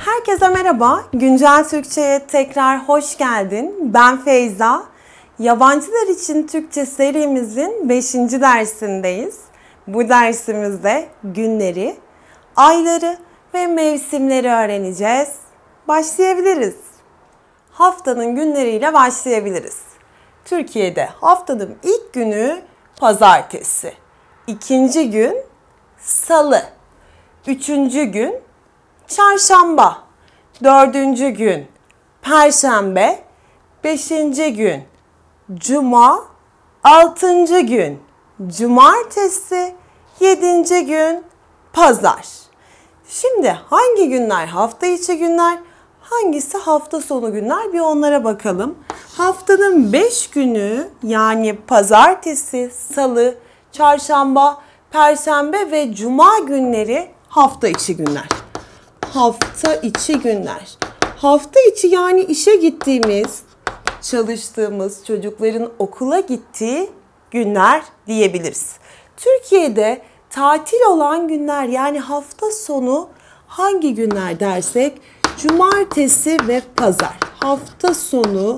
Herkese merhaba. Güncel Türkçe'ye tekrar hoş geldin. Ben Feyza. Yabancılar için Türkçe serimizin 5. dersindeyiz. Bu dersimizde günleri, ayları ve mevsimleri öğreneceğiz. Başlayabiliriz. Haftanın günleriyle başlayabiliriz. Türkiye'de haftanın ilk günü pazartesi, ikinci gün salı, üçüncü gün çarşamba, dördüncü gün perşembe, beşinci gün cuma, altıncı gün cumartesi, yedinci gün pazar. Şimdi hangi günler hafta içi günler, hangisi hafta sonu günler, bir onlara bakalım. Haftanın 5 günü yani pazartesi, salı, çarşamba, perşembe ve cuma günleri hafta içi günler. Hafta içi günler. Hafta içi yani işe gittiğimiz, çalıştığımız, çocukların okula gittiği günler diyebiliriz. Türkiye'de tatil olan günler yani hafta sonu hangi günler dersek cumartesi ve pazar. Hafta sonu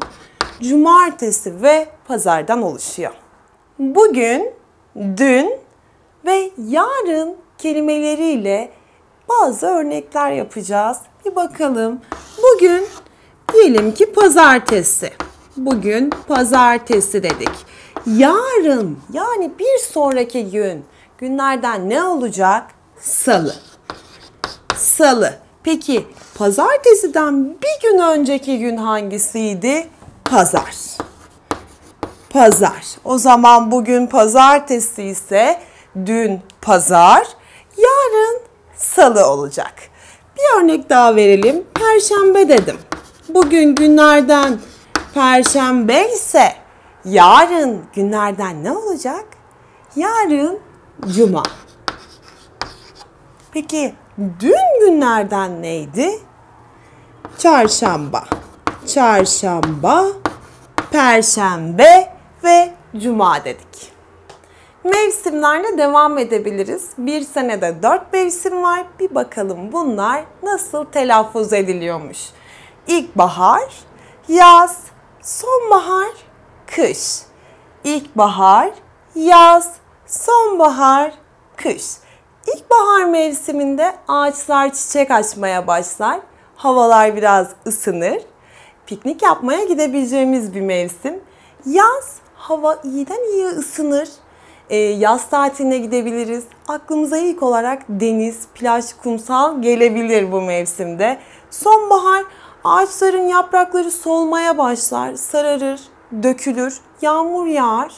cumartesi ve pazardan oluşuyor. Bugün, dün ve yarın kelimeleriyle bazı örnekler yapacağız. Bir bakalım. Bugün diyelim ki pazartesi. Bugün pazartesi dedik. Yarın yani bir sonraki gün günlerden ne olacak? Salı. Salı. Peki pazartesiden bir gün önceki gün hangisiydi? Pazar. Pazar. O zaman bugün pazartesi ise dün pazar, yarın salı olacak. Bir örnek daha verelim. Perşembe dedim. Bugün günlerden perşembe ise yarın günlerden ne olacak? Yarın cuma. Peki dün günlerden neydi? Çarşamba. Çarşamba, perşembe ve cuma dedik. Mevsimlerle devam edebiliriz. Bir senede 4 mevsim var. Bir bakalım bunlar nasıl telaffuz ediliyormuş. İlkbahar, yaz, sonbahar, kış. İlkbahar, yaz, sonbahar, kış. İlkbahar mevsiminde ağaçlar çiçek açmaya başlar. Havalar biraz ısınır. Piknik yapmaya gidebileceğimiz bir mevsim. Yaz, hava iyiden iyiye ısınır. Yaz tatiline gidebiliriz. Aklımıza ilk olarak deniz, plaj, kumsal gelebilir bu mevsimde. Sonbahar, ağaçların yaprakları solmaya başlar, sararır, dökülür, yağmur yağar.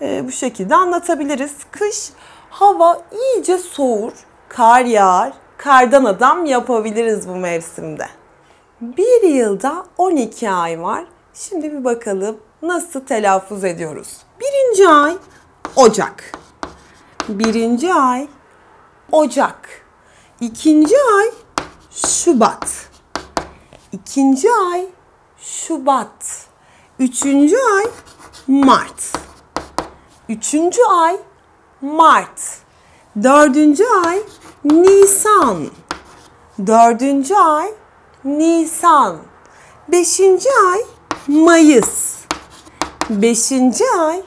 Bu şekilde anlatabiliriz. Kış, hava iyice soğur, kar yağar, kardan adam yapabiliriz bu mevsimde. Bir yılda 12 ay var. Şimdi bir bakalım nasıl telaffuz ediyoruz. Birinci ay Ocak. Birinci ay Ocak. İkinci ay Şubat. İkinci ay Şubat. Üçüncü ay Mart. Üçüncü ay Mart. Dördüncü ay Nisan. Dördüncü ay Nisan. Beşinci ay Mayıs. Beşinci ay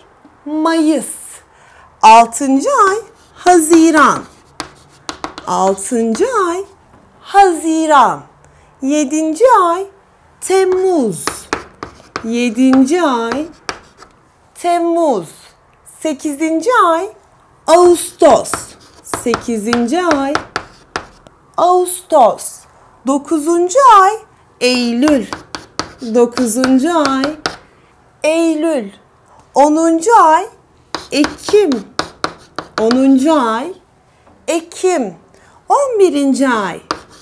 Mayıs. Altıncı ay Haziran. Altıncı ay Haziran. Yedinci ay Temmuz. Yedinci ay Temmuz. Sekizinci ay Ağustos. Sekizinci ay Ağustos. Dokuzuncu ay Eylül. Dokuzuncu ay Eylül. 10. ay Ekim. 10. ay Ekim. 11. ay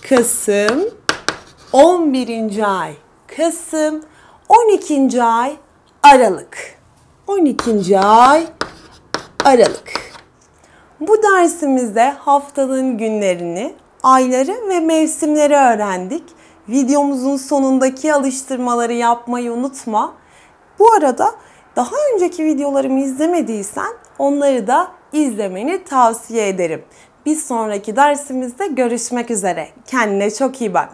Kasım. 11. ay Kasım. 12. ay Aralık. 12. ay Aralık. Bu dersimizde haftanın günlerini, ayları ve mevsimleri öğrendik. Videomuzun sonundaki alıştırmaları yapmayı unutma. Bu arada daha önceki videolarımı izlemediysen onları da izlemeni tavsiye ederim. Bir sonraki dersimizde görüşmek üzere. Kendine çok iyi bak.